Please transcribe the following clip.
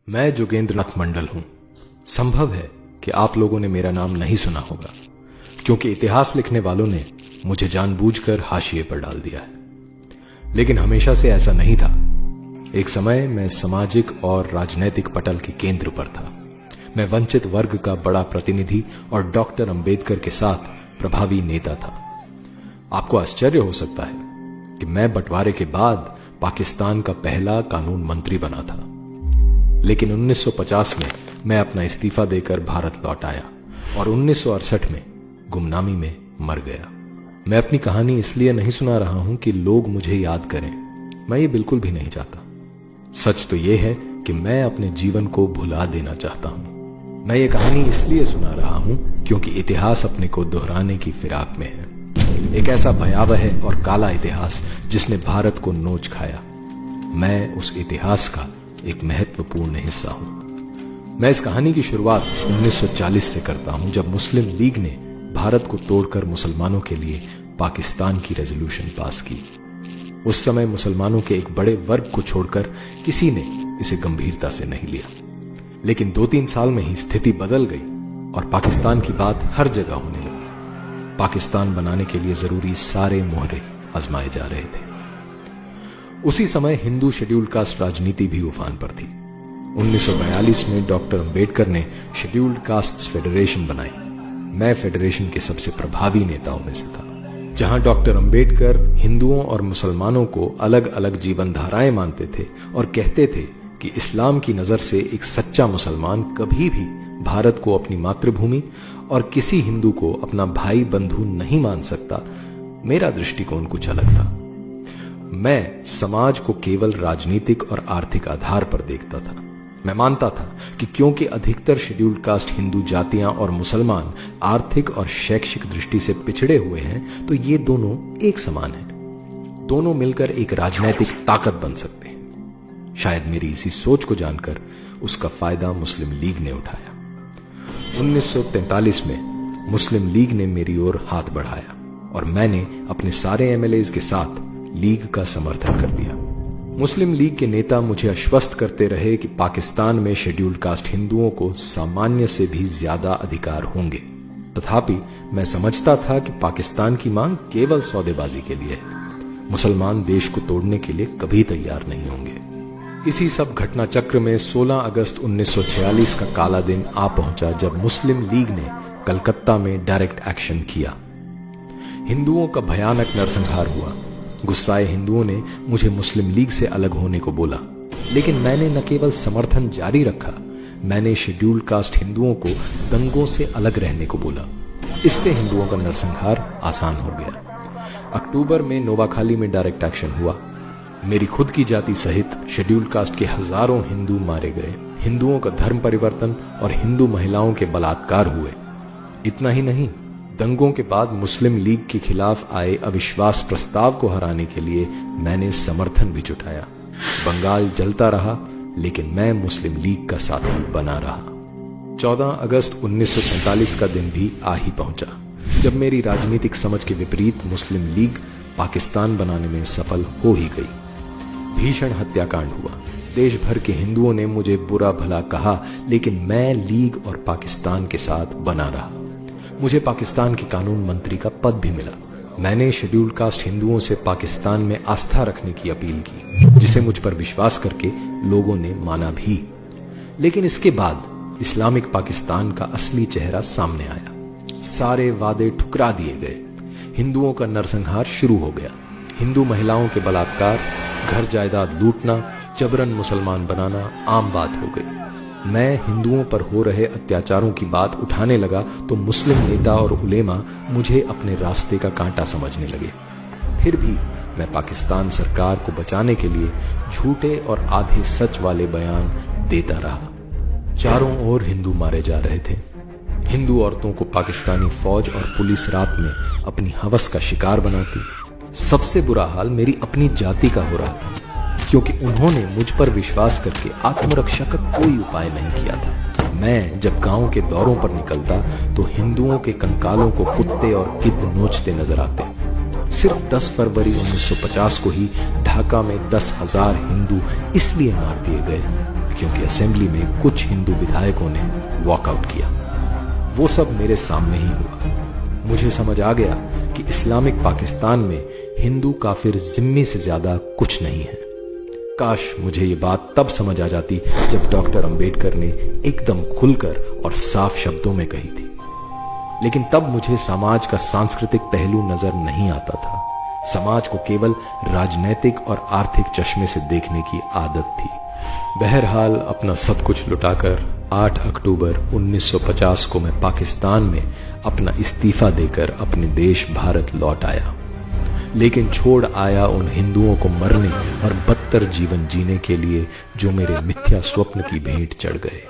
मैं जोगेंद्रनाथ मंडल हूं। संभव है कि आप लोगों ने मेरा नाम नहीं सुना होगा, क्योंकि इतिहास लिखने वालों ने मुझे जानबूझकर हाशिए पर डाल दिया है। लेकिन हमेशा से ऐसा नहीं था। एक समय मैं सामाजिक और राजनैतिक पटल के केंद्र पर था। मैं वंचित वर्ग का बड़ा प्रतिनिधि और डॉक्टर अंबेडकर के साथ प्रभावी नेता था। आपको आश्चर्य हो सकता है कि मैं बंटवारे के बाद पाकिस्तान का पहला कानून मंत्री बना था, लेकिन 1950 में मैं अपना इस्तीफा देकर भारत लौट आया और 1968 में गुमनामी में मर गया। मैं अपनी कहानी इसलिए नहीं सुना रहा हूं कि लोग मुझे याद करें। मैं ये बिल्कुल भी नहीं चाहता। सच तो यह है कि मैं अपने जीवन को भुला देना चाहता हूं। मैं ये कहानी इसलिए सुना रहा हूं क्योंकि इतिहास अपने को दोहराने की फिराक में है। एक ऐसा भयावह और काला इतिहास जिसने भारत को नोच खाया। मैं उस इतिहास का एक महत्वपूर्ण हिस्सा हूं। मैं इस कहानी की शुरुआत 1940 से करता हूं, जब मुस्लिम लीग ने भारत को तोड़कर मुसलमानों के लिए पाकिस्तान की रेजोल्यूशन पास की। उस समय मुसलमानों के एक बड़े वर्ग को छोड़कर किसी ने इसे गंभीरता से नहीं लिया, लेकिन 2-3 साल में ही स्थिति बदल गई और पाकिस्तान की बात हर जगह होने लगी। पाकिस्तान बनाने के लिए जरूरी सारे मोहरे आजमाए जा रहे थे। उसी समय हिंदू शेड्यूल कास्ट राजनीति भी उफान पर थी। 1942 में डॉक्टर अंबेडकर ने शेड्यूल्ड कास्ट्स फेडरेशन बनाई। मैं फेडरेशन के सबसे प्रभावी नेताओं में से था। जहां डॉक्टर अंबेडकर हिंदुओं और मुसलमानों को अलग अलग जीवन धाराएं मानते थे और कहते थे कि इस्लाम की नजर से एक सच्चा मुसलमान कभी भी भारत को अपनी मातृभूमि और किसी हिंदू को अपना भाई बंधु नहीं मान सकता, मेरा दृष्टिकोण कुछ अलग था। मैं समाज को केवल राजनीतिक और आर्थिक आधार पर देखता था। मैं मानता था कि क्योंकि अधिकतर शेड्यूल्ड कास्ट हिंदू जातियां और मुसलमान आर्थिक और शैक्षिक दृष्टि से पिछड़े हुए हैं, तो ये दोनों एक समान हैं। दोनों मिलकर एक राजनीतिक ताकत बन सकते हैं। शायद मेरी इसी सोच को जानकर उसका फायदा मुस्लिम लीग ने उठाया। 1943 में मुस्लिम लीग ने मेरी ओर हाथ बढ़ाया और मैंने अपने सारे एमएलएज के साथ लीग का समर्थन कर दिया। मुस्लिम लीग के नेता मुझे आश्वस्त करते रहे कि पाकिस्तान में शेड्यूल्ड कास्ट हिंदुओं को सामान्य से भी ज्यादा अधिकार होंगे। तथापि मैं समझता था कि पाकिस्तान की मांग केवल सौदेबाजी के लिए है। मुसलमान देश को तोड़ने के लिए कभी तैयार नहीं होंगे। इसी सब घटना चक्र में 16 अगस्त 1946 का काला दिन आ पहुंचा, जब मुस्लिम लीग ने कलकत्ता में डायरेक्ट एक्शन किया। हिंदुओं का भयानक नरसंहार हुआ। गुस्साए हिंदुओं ने मुझे मुस्लिम लीग से अलग होने को बोला, लेकिन मैंने न केवल समर्थन जारी रखा, मैंने शेड्यूल्ड कास्ट हिंदुओं को दंगों से अलग रहने को बोला। इससे हिंदुओं का नरसंहार आसान हो गया। अक्टूबर में नोवाखाली में डायरेक्ट एक्शन हुआ। मेरी खुद की जाति सहित शेड्यूल्ड कास्ट के हजारों हिंदू मारे गए। हिंदुओं का धर्म परिवर्तन और हिंदू महिलाओं के बलात्कार हुए। इतना ही नहीं, दंगों के बाद मुस्लिम लीग के खिलाफ आए अविश्वास प्रस्ताव को हराने के लिए मैंने समर्थन भी जुटाया। बंगाल जलता रहा, लेकिन मैं मुस्लिम लीग का साथी बना रहा। 14 अगस्त 1947 का दिन भी आ ही पहुंचा, जब मेरी राजनीतिक समझ के विपरीत मुस्लिम लीग पाकिस्तान बनाने में सफल हो ही गई। भीषण हत्याकांड हुआ। देश भर के हिंदुओं ने मुझे बुरा भला कहा, लेकिन मैं लीग और पाकिस्तान के साथ बना रहा। मुझे पाकिस्तान के कानून मंत्री का पद भी मिला। मैंने शेड्यूल्ड कास्ट हिंदुओं से पाकिस्तान में आस्था रखने की अपील की, जिसे मुझ पर विश्वास करके लोगों ने माना भी। लेकिन इसके बाद इस्लामिक पाकिस्तान का असली चेहरा सामने आया। सारे वादे ठुकरा दिए गए। हिंदुओं का नरसंहार शुरू हो गया। हिंदू महिलाओं के बलात्कार, घर जायदाद लूटना, जबरन मुसलमान बनाना आम बात हो गई। मैं हिंदुओं पर हो रहे अत्याचारों की बात उठाने लगा तो मुस्लिम नेता और उलेमा मुझे अपने रास्ते का कांटा समझने लगे। फिर भी मैं पाकिस्तान सरकार को बचाने के लिए झूठे और आधे सच वाले बयान देता रहा। चारों ओर हिंदू मारे जा रहे थे। हिंदू औरतों को पाकिस्तानी फौज और पुलिस रात में अपनी हवस का शिकार बनाती। सबसे बुरा हाल मेरी अपनी जाति का हो रहा था, क्योंकि उन्होंने मुझ पर विश्वास करके आत्मरक्षा का कोई उपाय नहीं किया था। मैं जब गांव के दौरों पर निकलता तो हिंदुओं के कंकालों को कुत्ते और गिद्ध नोचते नजर आते। सिर्फ 10 फरवरी 1950 को ही ढाका में 10,000 हिंदू इसलिए मार दिए गए क्योंकि असेंबली में कुछ हिंदू विधायकों ने वॉकआउट किया। वो सब मेरे सामने ही हुआ। मुझे समझ आ गया कि इस्लामिक पाकिस्तान में हिंदू काफिर जिम्मी से ज्यादा कुछ नहीं है। काश मुझे ये बात तब समझ आ जाती जब डॉक्टर अंबेडकर ने एकदम खुलकर और साफ शब्दों में कही थी। लेकिन तब मुझे समाज का सांस्कृतिक पहलू नजर नहीं आता था। समाज को केवल राजनैतिक और आर्थिक चश्मे से देखने की आदत थी। बहरहाल अपना सब कुछ लुटाकर 8 अक्टूबर 1950 को मैं पाकिस्तान में अपना इस्तीफा देकर अपने देश भारत लौट आया, लेकिन छोड़ आया उन हिंदुओं को मरने और बदतर जीवन जीने के लिए जो मेरे मिथ्या स्वप्न की भेंट चढ़ गए।